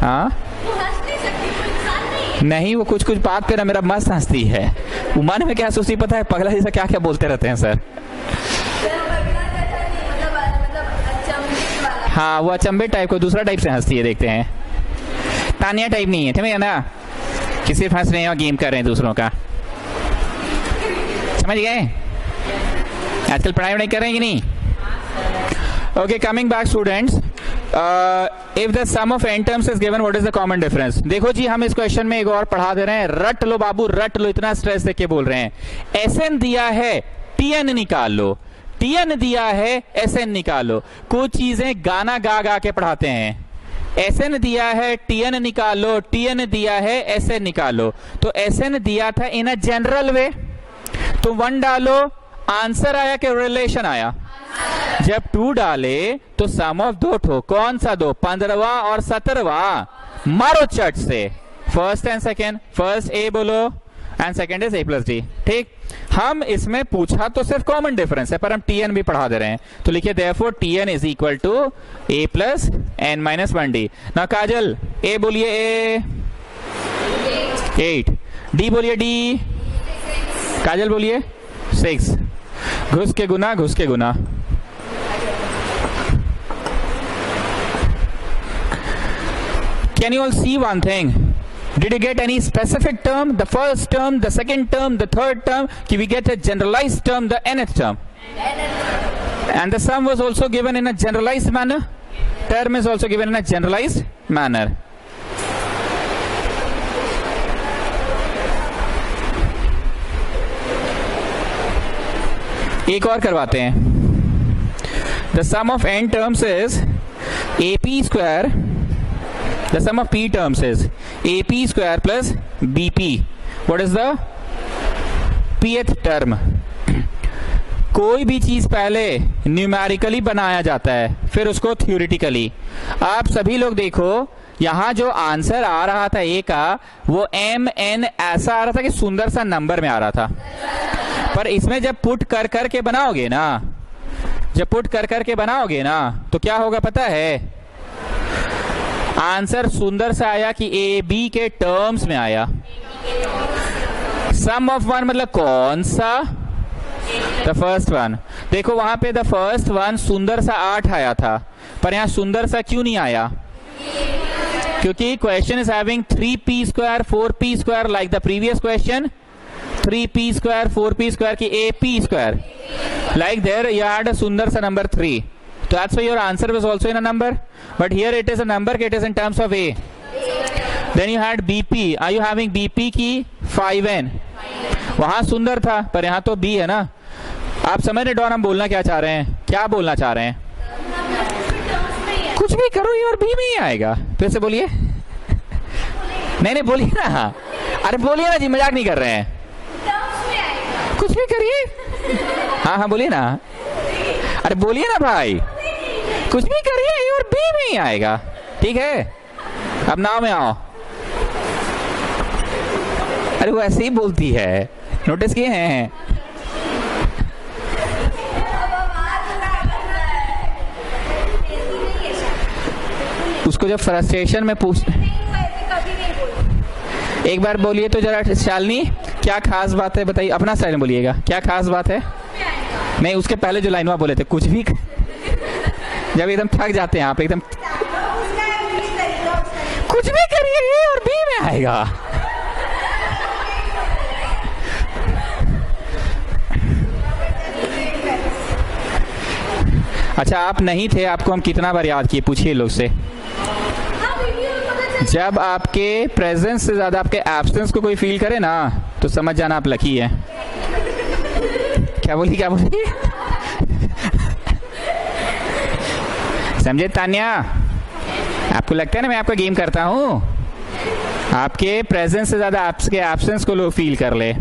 हाँ वो हंस नहीं सकती, कोई इंसान नहीं है। नहीं, वो कुछ कुछ बात पे ना मेरा मस्त हंसती है। वो मन में क्या सोचती पता है? पगला जैसा क्या क्या बोलते रहते हैं सर। हाँ, वो अचंबे टाइप को दूसरा टाइप से हंसती है, देखते हैं। तानिया टाइप नहीं है, ठीक है ना, कि सिर्फ हंस रहे हैं और गेम कर रहे हैं दूसरों का। समझ गए? आजकल पढ़ाई वढ़ाई कर रहे हैं कि नहीं? Okay, coming back students, if the sum of n terms is given, what is the common difference? देखो जी, हम इस क्वेश्चन में एक और पढ़ा दे रहे हैं। रट लो बाबू, रट लो, इतना स्ट्रेस देके बोल रहे हैं। Sn दिया है, Tn निकाल लो। Tn दिया है, Sn निकालो। कुछ चीजें गाना गा गा के पढ़ाते हैं। Sn दिया है, Tn निकालो, Tn दिया है, Sn निकालो। तो Sn दिया था इन अ जनरल वे, तो 1 डालो, आंसर आया कि रिलेशन आया? जब 2 डाले तो सम ऑफ 2 ठो, कौन सा 2? 15वां और 17वां। मारो चट से, first and second. First a बोलो and second is a plus D. ठीक, हम इसमें पूछा तो सिर्फ कॉमन डिफरेंस है, पर हम Tn भी पढ़ा दे रहे हैं, तो लिखिए therefore Tn is equal to a plus n minus 1d। ना काजल, a बोलिए a 8, d बोलिए d, काजल बोलिए 6। घुस के गुना, घुस के गुना। Can you all see one thing? Did you get any specific term? The first term, the second term, the third term? Can we get a generalized term, the nth term? And the sum was also given in a generalized manner. Term is also given in a generalized manner. एक और करवाते हैं। The sum of n terms is AP square. The sum of p terms is AP square plus BP. What is the pth term? कोई भी चीज पहले न्यूमेरिकली बनाया जाता है, फिर उसको थ्योरेटिकली। आप सभी लोग देखो, यहां जो आंसर आ रहा था ए का, वो MN ऐसा आ रहा था कि सुंदर सा नंबर में आ रहा था। पर इसमें जब पुट कर कर के बनाओगे ना, जब पुट कर कर के बनाओगे ना, तो क्या होगा पता है? आंसर सुंदर सा आया कि ए बी के टर्म्स में आया। सम ऑफ 1 मतलब कौन सा? The first one. देखो वहां पे द फर्स्ट वन सुंदर सा 8 आया था, पर यहां सुंदर सा क्यों नहीं आया? क्योंकि question is having 3p square 4p square like the previous question, 3p square 4p square की AP square, like there you had a sundar sa number 3, so that's why your answer was also in a number, but here it is a number, it is in terms of a. Then you had BP, are you having BP की 5n? वहां सुंदर था, पर यहाँ तो B है ना। आप समझ रहे डॉन हम बोलना क्या चाह रहे हैं? क्या बोलना चाह रहे हैं? कुछ भी करो, ये और B में ही आएगा। फिर से बोलिए। नहीं बोलिए ना, अरे बोलिए ना जी, मजाक नहीं कर रहे हैं। कुछ भी करिए। हाँ बोलिए ना, अरे बोलिए ना भाई, कुछ भी करिए, ए और बी में ही आएगा। ठीक है, अब नाव में आओ। अरे वो ऐसे ही बोलती है, नोटिस किए हैं? उसको जब फ्रस्ट्रेशन में पूछ, नहीं हुआ ऐसे कभी नहीं बोला। एक बार बोलिए तो जरा शालिनी, क्या खास बात है बताइए, अपना स्टाइल में बोलिएगा, क्या खास बात है। नहीं, उसके पहले जो लाइन में बोले थे कुछ भी जब एकदम थक जाते हैं आप, एकदम कुछ भी करिए ए और बी में आएगा। अच्छा, आप नहीं थे, आपको हम कितना बार याद किए, पूछिए लोग से। हाँ, वीडियो में पता चल। जब आपके प्रेजेंस से ज्यादा आपके एब्सेंस को कोई फील करे ना, तो समझ जाना आप लकी है। क्या बोली, क्या बोली? समझे तान्या? आपको लगता है ना मैं आपका गेम करता हूं? आपके प्रेजेंस से ज्यादा आपके एब्सेंस को लोग फील कर ले।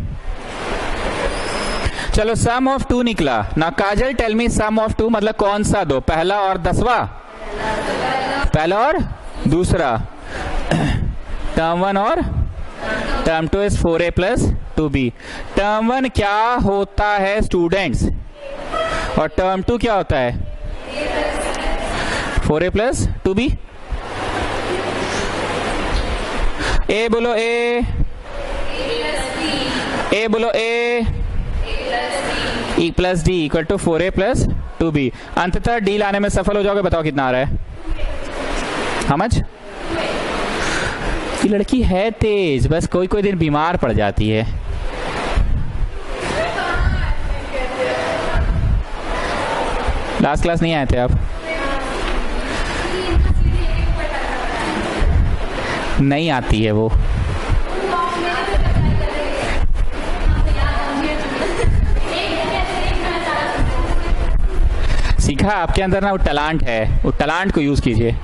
चलो, सम ऑफ 2 निकला ना। काजल, टेल मी सम ऑफ 2 मतलब कौन सा दो, पहला और 10वां? पहला और दूसरा। टर्म 1 और term 2 is 4a plus 2b। Term 1 क्या होता है स्टूडेंट्स, और टर्म 2 क्या होता है? 4a plus 2b। ए बोलो ए, ए बोलो A, E plus D equal to 4a plus 2b। अंततः डी लाने में सफल हो जाओगे। बताओ कितना आ रहा है? समझ? ये लड़की है तेज, बस कोई कोई दिन बीमार पड़ जाती है। लास्ट क्लास नहीं आए थे आप? नहीं आती है वो। सीखा आपके अंदर ना, वो टैलेंट है, वो टैलेंट को यूज कीजिए।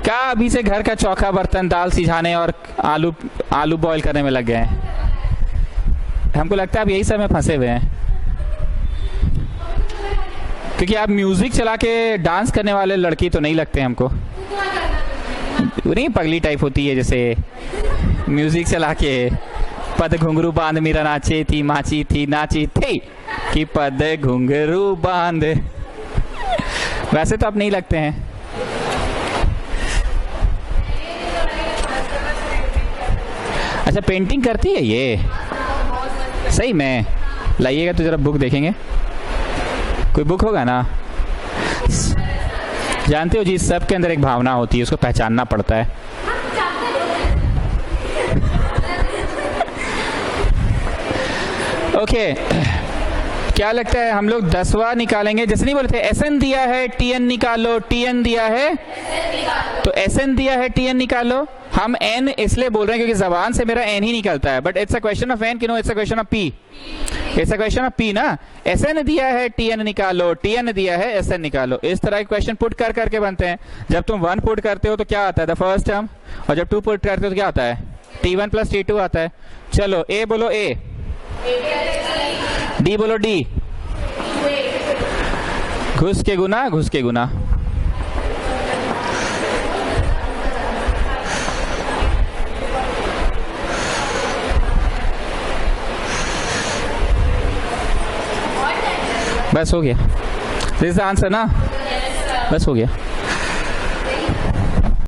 क्या अभी से घर का चौका बर्तन, दाल सिझाने और आलू बॉईल करने में लग गए हैं? हमको लगता है आप यही सब में फंसे हुए हैं, क्योंकि आप म्यूजिक चला के डांस करने वाले लड़की तो नहीं लगते हमको। नहीं, पगली टाइप होती है जैसे म्यूजिक चला के पद घुंघरू बांध मीरा नाचे थी, माची थी नाची थी कि पद घुंघरू बांध। वैसे तो आप नहीं लगते हैं। अच्छा, पेंटिंग करती है ये सही में? लाइएगा तो जरा बुक देखेंगे, कोई बुक होगा ना। जानते हो जी, सबके अंदर एक भावना होती है, उसको पहचानना पड़ता है। ओके, क्या लगता है हम लोग 10वां निकालेंगे? जैसे नहीं बोले थे एसएन दिया है टीएन निकालो, टीएन दिया है तो एसएन दिया है टीएन निकालो। हम एन इसलिए बोल रहे हैं क्योंकि जबान से मेरा एन ही निकलता है, but it's a question of N कि no, it's a question of P. It's a question of P ना। एसएन दिया है टीएन निकालो, टीएन दिया है एसएन निकालो। इस तरह के क्वेश्चन पुट कर करके बनते हैं। जब तुम 1 पुट करते हो तो क्या आता है? The first term. और जब 2 पुट करते हो तो क्या आता है? T1 प्लस T2 आता है। चलो, ए बोलो ए, डी बोलो डी। घुस के गुना, घुस के गुना। बस हो गया। दिस इज द आंसर ना? बस हो गया।